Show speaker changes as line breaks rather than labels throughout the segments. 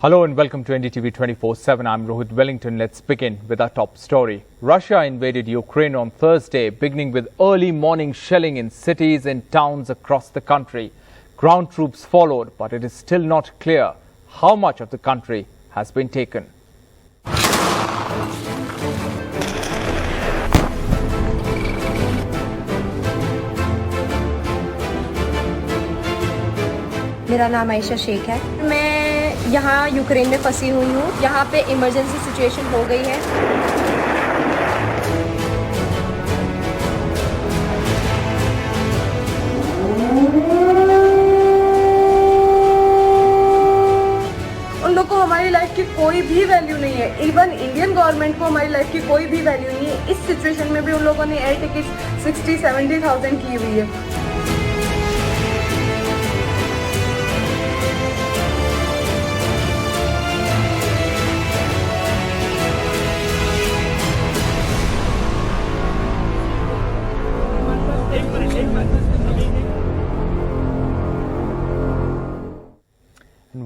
Hello and welcome to NDTV 24/7. I'm Rohit Wellington. Let's begin with our top story. Russia invaded Ukraine on Thursday, beginning with early morning shelling in cities and towns across the country. Ground troops followed, but it is still not clear how much of the country has been taken.
मेरा नाम आयशा शेख है। मैं यहाँ Ukraine में फंसी हुई हूँ। यहाँ पे इमरजेंसी सिचुएशन हो गई है। उन लोग को हमारी लाइफ की कोई भी वैल्यू नहीं है। इवन इंडियन गवर्नमेंट को हमारी लाइफ की कोई भी वैल्यू नहीं है। इस सिचुएशन में भी उन लोगों ने एयर टिकट 60-70,000 की हुई है।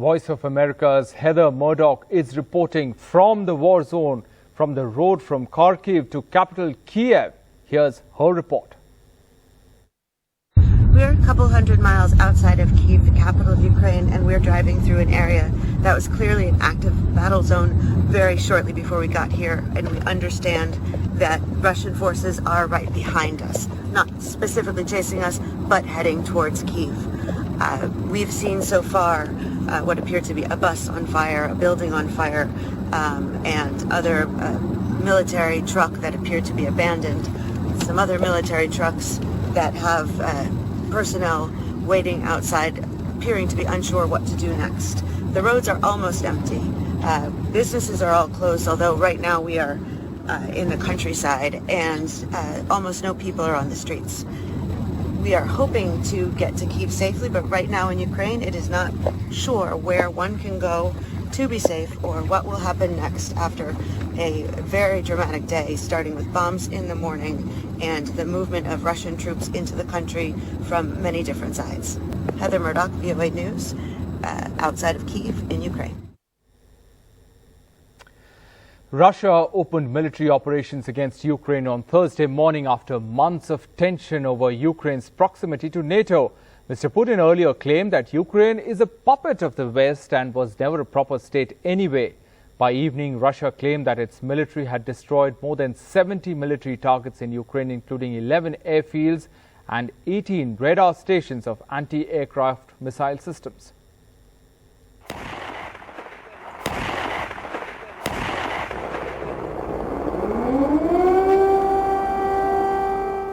Voice of America's Heather Murdoch is reporting from the war zone, from the road from Kharkiv to capital Kiev. Here's her report.
We're a couple hundred miles outside of Kyiv, the capital of Ukraine, and we're driving through an area that was clearly an active battle zone very shortly before we got here, and we understand that Russian forces are right behind us, not specifically chasing us, but heading towards Kyiv. We've seen so far what appeared to be a bus on fire, a building on fire, and other military truck that appeared to be abandoned, some other military trucks that have personnel waiting outside, appearing to be unsure what to do next. The roads are almost empty. Businesses are all closed, although right now we are in the countryside and almost no people are on the streets. We are hoping to get to Kyiv safely, but right now in Ukraine it is not sure where one can go to be safe or what will happen next after a very dramatic day, starting with bombs in the morning and the movement of Russian troops into the country from many different sides. Heather Murdoch, VOA News, outside of Kyiv in Ukraine.
Russia opened military operations against Ukraine on Thursday morning after months of tension over Ukraine's proximity to NATO. Mr. Putin earlier claimed that Ukraine is a puppet of the West and was never a proper state anyway. By evening, Russia claimed that its military had destroyed more than 70 military targets in Ukraine, including 11 airfields and 18 radar stations of anti-aircraft missile systems.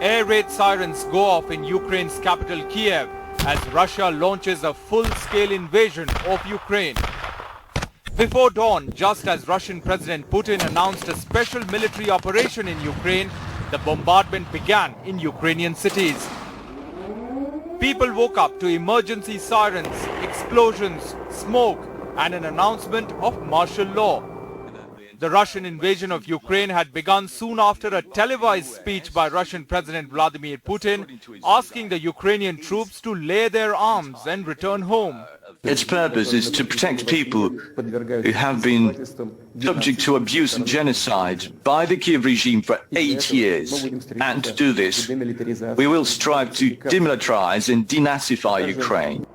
Air raid sirens go off in Ukraine's capital Kiev as Russia launches a full-scale invasion of Ukraine. Before dawn, just as Russian President Putin announced a special military operation in Ukraine, the bombardment began in Ukrainian cities. People woke up to emergency sirens, explosions, smoke, and an announcement of martial law. The Russian invasion of Ukraine had begun soon after a televised speech by Russian President Vladimir Putin asking the Ukrainian troops to lay their arms and return home.
Its purpose is to protect people who have been subject to abuse and genocide by the Kiev regime for 8 years. And to do this, we will strive to demilitarize and denazify Ukraine.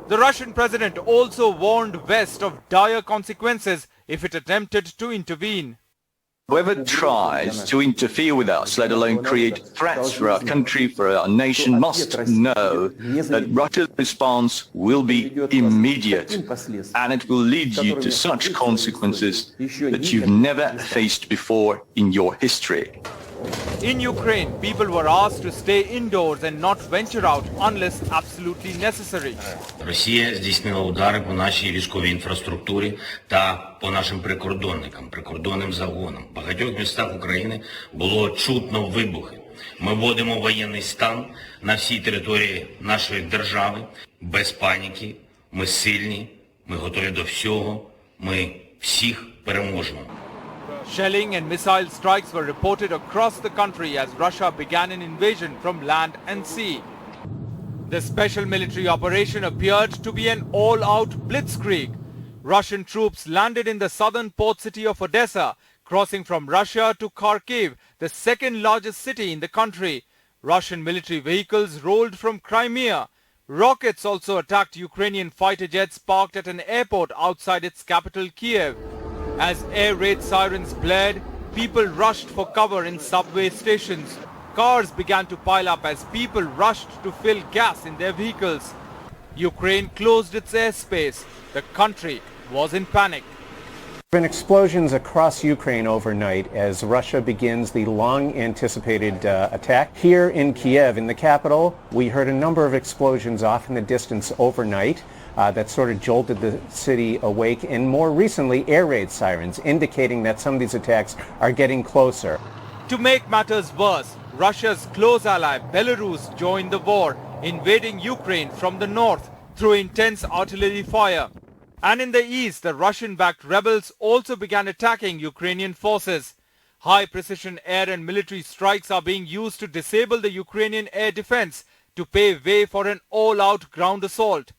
The Russian president also warned West of dire consequences if it attempted to intervene.
Whoever tries to interfere with us, let alone create threats for our country, for our nation, must know that Russia's response will be immediate, and it will lead you to such consequences that you've never faced before in your history.
In Ukraine, people were asked to stay indoors and not venture out unless absolutely necessary.
Росія здійснила удари по нашій військовій інфраструктурі та по нашим прикордонникам, прикордонним загонам. В багатьох містах України було чутно вибухи. Ми вводимо воєнний стан на всій території нашої держави. Без паніки. Ми сильні, ми готові до всього, ми всіх переможемо.
Shelling and missile strikes were reported across the country as Russia began an invasion from land and sea. The special military operation appeared to be an all-out blitzkrieg. Russian troops landed in the southern port city of Odessa, crossing from Russia to Kharkiv, the second largest city in the country. Russian military vehicles rolled from Crimea. Rockets also attacked Ukrainian fighter jets parked at an airport outside its capital Kiev. As air raid sirens blared, people rushed for cover in subway stations. Cars began to pile up as people rushed to fill gas in their vehicles. Ukraine closed its airspace. The country was in panic.
There have been explosions across Ukraine overnight as Russia begins the long-anticipated attack. Here in Kiev, in the capital, we heard a number of explosions off in the distance overnight that sort of jolted the city awake, and more recently, air raid sirens indicating that some of these attacks are getting closer.
To make matters worse, Russia's close ally Belarus joined the war, invading Ukraine from the north through intense artillery fire. And in the east, the Russian-backed rebels also began attacking Ukrainian forces. High-precision air and military strikes are being used to disable the Ukrainian air defense to pave way for an all-out ground assault.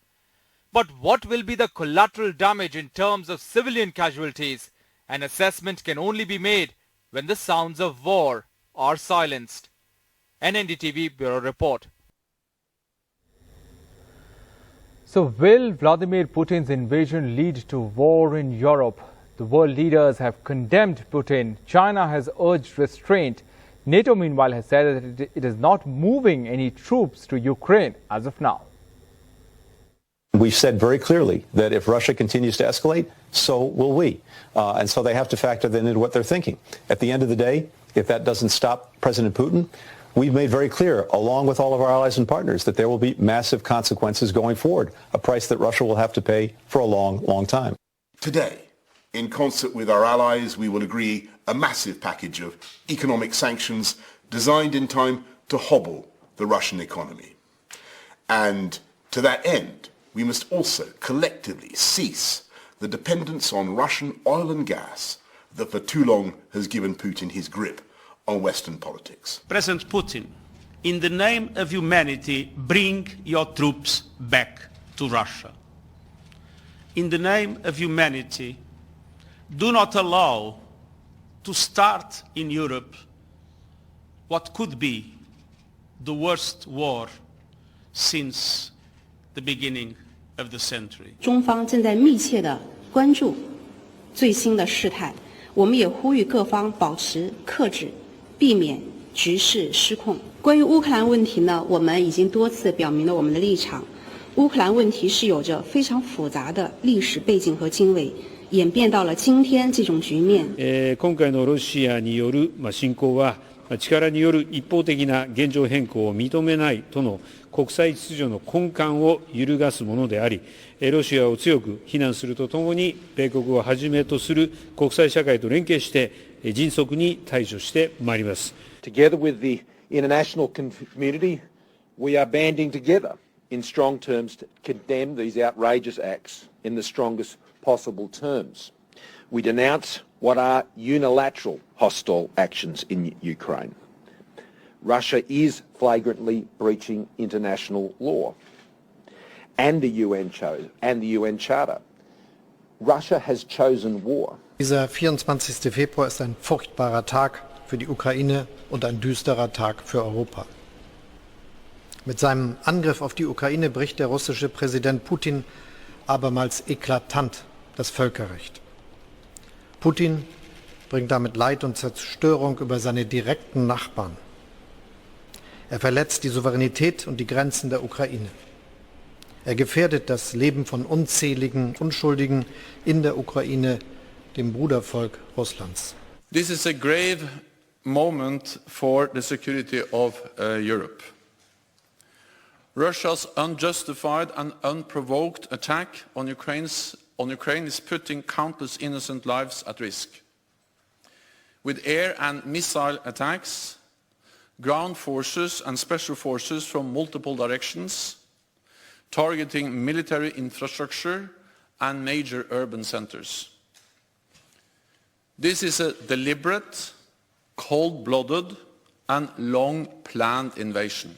But what will be the collateral damage in terms of civilian casualties? An assessment can only be made when the sounds of war are silenced. An NDTV Bureau Report. So will Vladimir Putin's invasion lead to war in Europe? The world leaders have condemned Putin. China has urged restraint. NATO, meanwhile, has said that it is not moving any troops to Ukraine as of now.
We've said very clearly that if Russia continues to escalate, so will we. And so they have to factor that into what they're thinking. At the end of the day, if that doesn't stop President Putin, we've made very clear, along with all of our allies and partners, that there will be massive consequences going forward, a price that Russia will have to pay for a long, long time.
Today, in concert with our allies, we will agree a massive package of economic sanctions designed in time to hobble the Russian economy. And to that end, we must also collectively cease the dependence on Russian oil and gas that for too long has given Putin his grip on Western politics.
President Putin, in the name of humanity, bring your troops back to Russia. In the name of humanity, do not allow to start in Europe what could be the worst war since the beginning of the century.
中方正在密切地关注最新的事态，我们也呼吁各方保持克制，避免局势失控。关于乌克兰问题呢，我们已经多次表明了我们的立场。乌克兰问题是有着非常複雜的歷史背景和經緯，演變到了今天這種局面。
今回のロシアによる侵攻は力による一方的な現状変更を認めないとの国際秩序の根幹を揺るがすものであり、ロシアを強く非難するとともに、米国をはじめとする国際社会と連携して迅速に対処してまいります。
Together with the international community, we are banding together in strong terms to condemn these outrageous acts in the strongest possible terms. We denounce what are unilateral hostile actions in Ukraine. Russia is flagrantly breaching international law and the UN Charter. Russia has chosen war.
Dieser 24. Februar ist ein furchtbarer Tag für die Ukraine und ein düsterer Tag für Europa. Mit seinem Angriff auf die Ukraine bricht der russische Präsident Putin abermals eklatant das Völkerrecht. Putin bringt damit Leid und Zerstörung über seine direkten Nachbarn. Er verletzt die Souveränität und die Grenzen der Ukraine. Er gefährdet das Leben von unzähligen Unschuldigen in der Ukraine, dem Brudervolk Russlands.
This is a grave moment for the security of Europe. Russia's unjustified and unprovoked attack on Ukraine is putting countless innocent lives at risk. With air and missile attacks, ground forces and special forces from multiple directions, targeting military infrastructure and major urban centers. This is a deliberate, cold-blooded and long-planned invasion.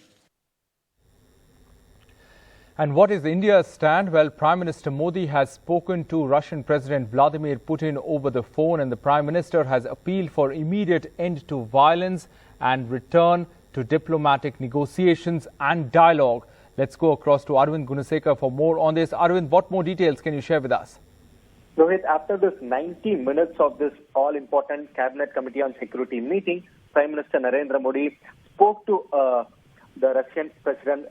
And what is India's stand? Well, Prime Minister Modi has spoken to Russian President Vladimir Putin over the phone, and the Prime Minister has appealed for immediate end to violence and return to diplomatic negotiations and dialogue. Let's go across to Arvind Gunasekar for more on this. Arvind, what more details can you share with us?
Rohit, after this 90 minutes of this all-important Cabinet Committee on Security meeting, Prime Minister Narendra Modi spoke to the Russian President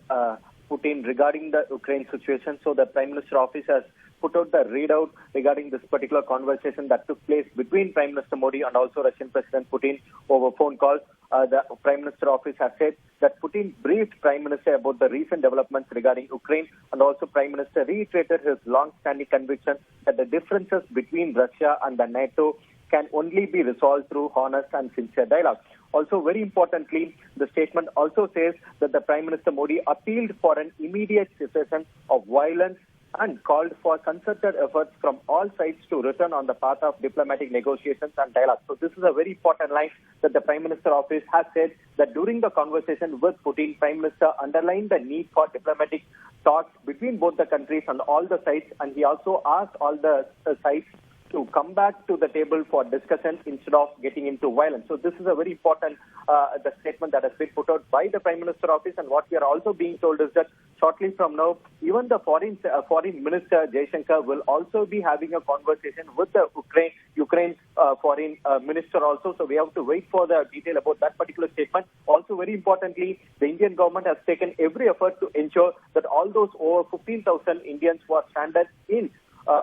Putin regarding the Ukraine situation. So the Prime Minister office has put out the readout regarding this particular conversation that took place between Prime Minister Modi and also Russian President Putin over phone call. The Prime Minister office has said that Putin briefed Prime Minister about the recent developments regarding Ukraine, and also Prime Minister reiterated his long-standing conviction that the differences between Russia and the NATO can only be resolved through honest and sincere dialogue. Also, very importantly, the statement also says that the Prime Minister Modi appealed for an immediate cessation of violence and called for concerted efforts from all sides to return on the path of diplomatic negotiations and dialogue. So this is a very important line that the Prime Minister office has said, that during the conversation with Putin, Prime Minister underlined the need for diplomatic talks between both the countries and all the sides, and he also asked all the sides to come back to the table for discussion instead of getting into violence. So this is a very important the statement that has been put out by the Prime Minister office, and what we are also being told is that shortly from now, even the Foreign Minister Jaishankar will also be having a conversation with the Ukraine Foreign Minister also. So we have to wait for the detail about that particular statement. Also, very importantly, the Indian government has taken every effort to ensure that all those over 15,000 Indians who are stranded in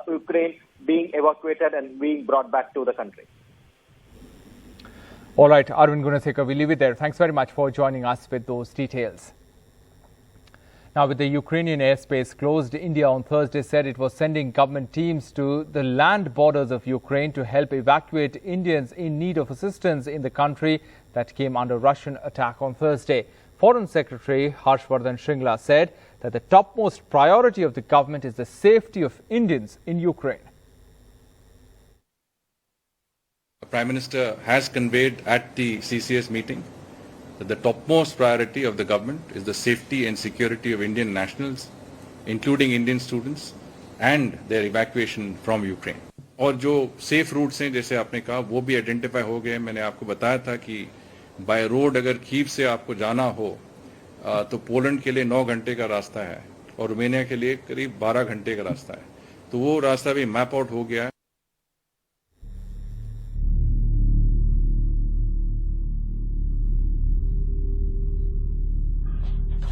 Ukraine being evacuated and being brought back to the country.
All right, Arvind Gunasekar, we leave it there. Thanks very much for joining us with those details. Now, with the Ukrainian airspace closed, India on Thursday said it was sending government teams to the land borders of Ukraine to help evacuate Indians in need of assistance in the country that came under Russian attack on Thursday. Foreign Secretary Harshvardhan Shringla said that the topmost priority of the government is the safety of Indians in Ukraine.
The Prime Minister has conveyed at the CCS meeting that the topmost priority of the government is the safety and security of Indian nationals, including Indian students, and their evacuation from Ukraine. और जो safe roots हैं, जैसे आपने कहा, वो भी identify हो गए. मैंने आपको बताया था कि बाय रोड अगर कीव से आपको जाना हो तो पोलैंड के लिए 9 घंटे का रास्ता है और रोमानिया के लिए करीब 12 घंटे का रास्ता है. तो वो रास्ता भी मैप आउट हो गया है.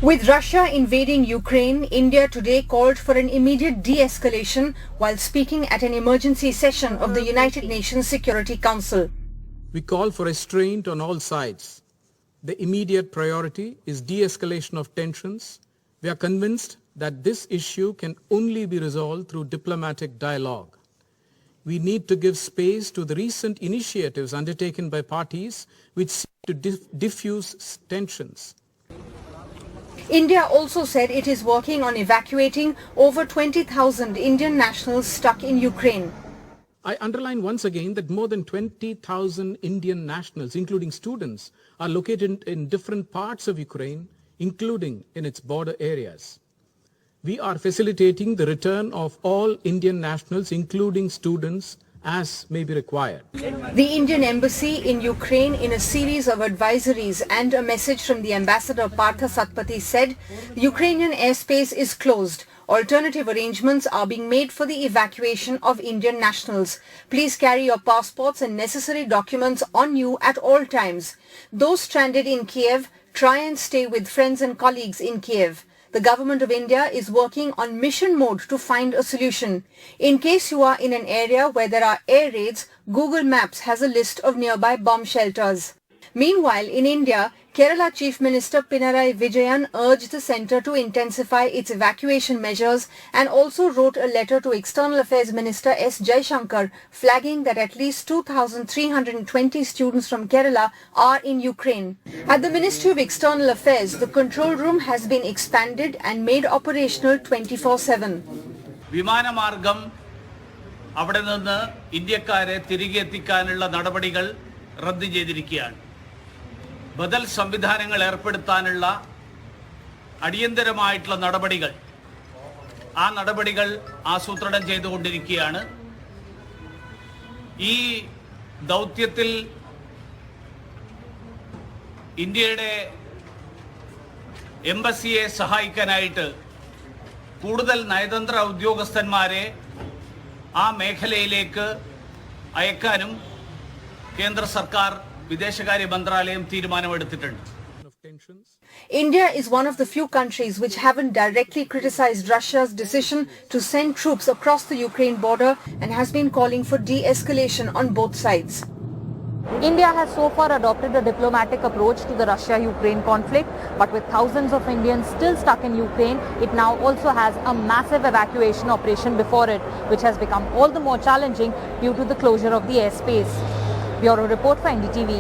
With Russia invading Ukraine, India today called for an immediate de-escalation while speaking at an emergency session of the United Nations Security Council.
We call for restraint on all sides. The immediate priority is de-escalation of tensions. We are convinced that this issue can only be resolved through diplomatic dialogue. We need to give space to the recent initiatives undertaken by parties which seek to diffuse tensions.
India also said it is working on evacuating over 20,000 Indian nationals stuck in Ukraine.
I underline once again that more than 20,000 Indian nationals, including students, are located in different parts of Ukraine, including in its border areas. We are facilitating the return of all Indian nationals, including students, as may be required.
The Indian Embassy in Ukraine, in a series of advisories and a message from the Ambassador Partha Satpathy, said the Ukrainian airspace is closed. Alternative arrangements are being made for the evacuation of Indian nationals. Please carry your passports and necessary documents on you at all times. Those stranded in Kiev, try and stay with friends and colleagues in Kiev. The government of India is working on mission mode to find a solution. In case you are in an area where there are air raids, Google Maps has a list of nearby bomb shelters. Meanwhile, in India, Kerala Chief Minister Pinarayi Vijayan urged the centre to intensify its evacuation measures and also wrote a letter to External Affairs Minister S. Jaishankar flagging that at least 2,320 students from Kerala are in Ukraine. At the Ministry of External Affairs, the control room has been expanded and made operational 24/7.
വിമാനമാർഗം അവിടെ നിന്ന് ഇന്ത്യക്കാരെ തിരികെ എത്തിക്കാനുള്ള നടപടികൾ റദ്ദ് ചെയ്തിരിക്കുകയാണ്. ബദൽ സംവിധാനങ്ങൾ ഏർപ്പെടുത്താനുള്ള അടിയന്തരമായിട്ടുള്ള നടപടികൾ ആ നടപടികൾ ആസൂത്രണം ചെയ്തുകൊണ്ടിരിക്കുകയാണ്. ഈ ദൗത്യത്തിൽ ഇന്ത്യയുടെ എംബസിയെ സഹായിക്കാനായിട്ട് കൂടുതൽ നയതന്ത്ര ഉദ്യോഗസ്ഥന്മാരെ ആ മേഖലയിലേക്ക് അയക്കാനും കേന്ദ്ര സർക്കാർ വിദേശകാര്യ മന്ത്രാലയം തീരുമാനമെടുത്തിട്ടുണ്ട്.
India is one of the few countries which haven't directly criticized Russia's decision to send troops across the Ukraine border and has been calling for de-escalation on both sides.
India has so far adopted a diplomatic approach to the Russia-Ukraine conflict, but with thousands of Indians still stuck in Ukraine, it now also has a massive evacuation operation before it, which has become all the more challenging due to the closure of the airspace. Bureau report for NDTV.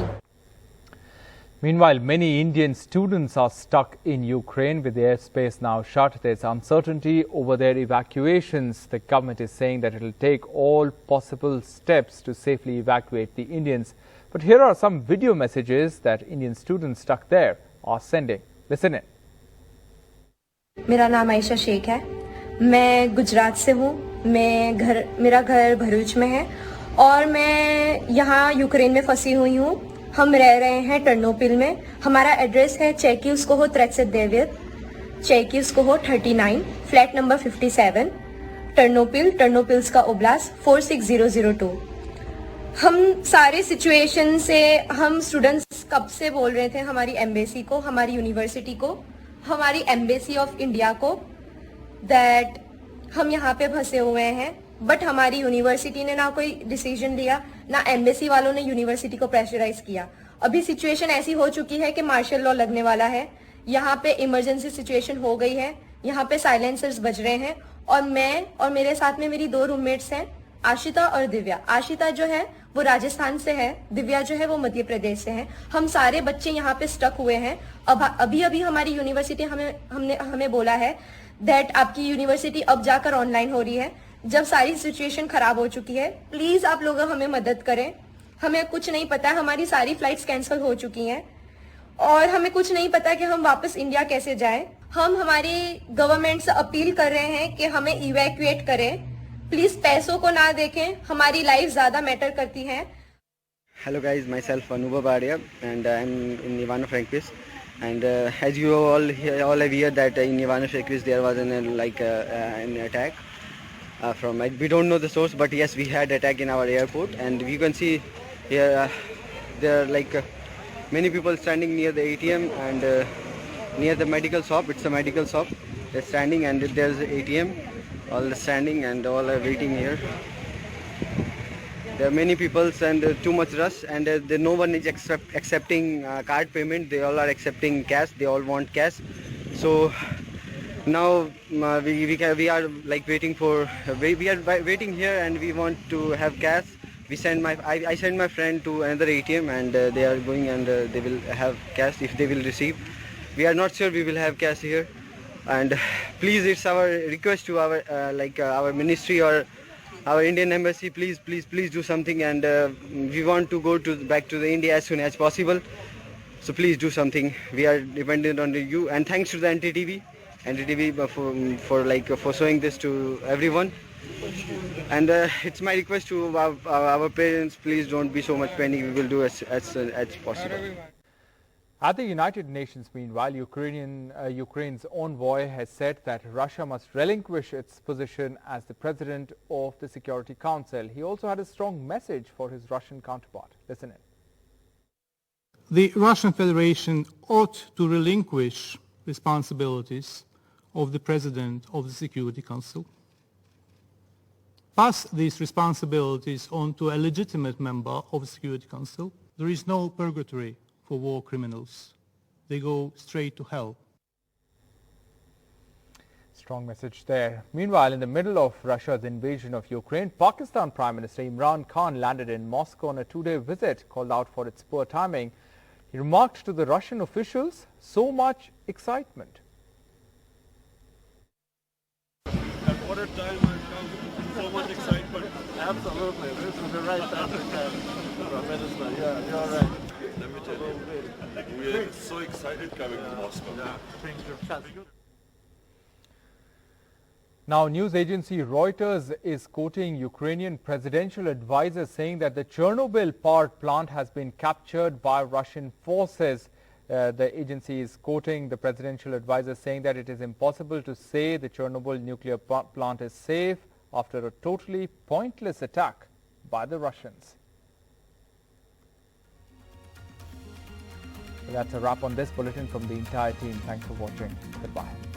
Meanwhile, many Indian students are stuck in Ukraine with the airspace now shut. There's uncertainty over their evacuations. The government is saying that it will take all possible steps to safely evacuate the Indians. But here are some video messages that Indian students stuck there are sending. Listen in.
मेरा नाम आयशा शेख है. मैं गुजरात से हूँ. मेरा घर भरूच में है और मैं यहाँ यूक्रेन में फंसी हुई हूँ. हम रह रहे हैं टर्नोपिल में. हमारा एड्रेस है चेकिउस्कोहो 39, चेकिउस्कोहो 39, फ्लैट नंबर 57, टर्नोपिल्स का ओब्लास्ट 46002. हम सारे सिचुएशन से हम स्टूडेंट्स कब से बोल रहे थे हमारी एम्बेसी को, हमारी यूनिवर्सिटी को, हमारी एम्बेसी ऑफ इंडिया को दैट हम यहाँ पे फंसे हुए हैं. बट हमारी यूनिवर्सिटी ने ना कोई डिसीजन लिया, ना एम्बेसी वालों ने यूनिवर्सिटी को प्रेशराइज किया. अभी सिचुएशन ऐसी हो चुकी है कि मार्शल लॉ लगने वाला है. यहाँ पे इमरजेंसी सिचुएशन हो गई है. यहाँ पे साइलेंसर्स बज रहे हैं और मैं और मेरे साथ में मेरी 2 रूममेट्स हैं, आशिता और दिव्या. आशिता जो है वो राजस्थान से है, दिव्या जो है वो मध्य प्रदेश से है. हम सारे बच्चे यहाँ पे स्टक हुए हैं. अभी हमारी यूनिवर्सिटी हमें बोला है दैट आपकी यूनिवर्सिटी अब जाकर ऑनलाइन हो रही है. जब सारी सिचुएशन खराब हो चुकी है, प्लीज आप लोग हमें मदद करें. हमें कुछ नहीं पता, हमारी सारी फ्लाइट्स कैंसिल हो चुकी हैं और हमें कुछ नहीं पता कि हम वापस इंडिया कैसे जाएं. हम हमारी गवर्नमेंट से अपील कर रहे हैं कि हमें इवैक्यूएट करें. प्लीज पैसों को ना देखें, हमारी लाइफ ज्यादा मैटर करती है.
Hello guys, myself Anubhav Arya and I'm in Ivano-Frankivsk. And as you all have heard that in Ivano-Frankivsk there was an attack. We don't know the source, but yes, we had attack in our airport, and we can see here there are many people standing near the ATM and near the medical shop. It's a medical shop. They're standing, and there's ATM. All standing and all are waiting here. There are many people and too much rush, and no one is accepting card payment. They all are accepting cash. They all want cash. So now we are waiting here, and we want to have cash. I send my friend to another ATM, and they are going and they will have cash if they will receive. We are not sure we will have cash here, and please, it's our request to our ministry or our Indian embassy. Please do something, and we want to go back to the India as soon as possible. So please do something. We are dependent on you, and thanks to the NDTV for showing this to everyone. And it's my request to our parents, please don't be so much panic. We will do as possible.
At the United Nations, meanwhile, Ukraine's envoy has said that Russia must relinquish its position as the president of the Security Council. He also had a strong message for his Russian counterpart. Listen in.
The Russian Federation ought to relinquish responsibilities of the President of the Security Council, pass these responsibilities on to a legitimate member of the Security Council. There is no purgatory for war criminals. They go straight to hell.
Strong message there. Meanwhile, in the middle of Russia's invasion of Ukraine, Pakistan Prime Minister Imran Khan landed in Moscow on a 2-day visit called out for its poor timing. He remarked to the Russian officials, so much excitement.
What a time I've come. So much excitement. Absolutely. This is the right time to come. Prime Minister, yeah, you're right. Let me tell you, we're so excited coming to Moscow. Yeah, thank you.
Now, news agency Reuters is quoting Ukrainian presidential advisor saying that the Chernobyl power plant has been captured by Russian forces. The agency is quoting the presidential advisor saying that it is impossible to say the Chernobyl nuclear plant is safe after a totally pointless attack by the Russians. That's a wrap on this bulletin from the entire team. Thanks for watching. Goodbye.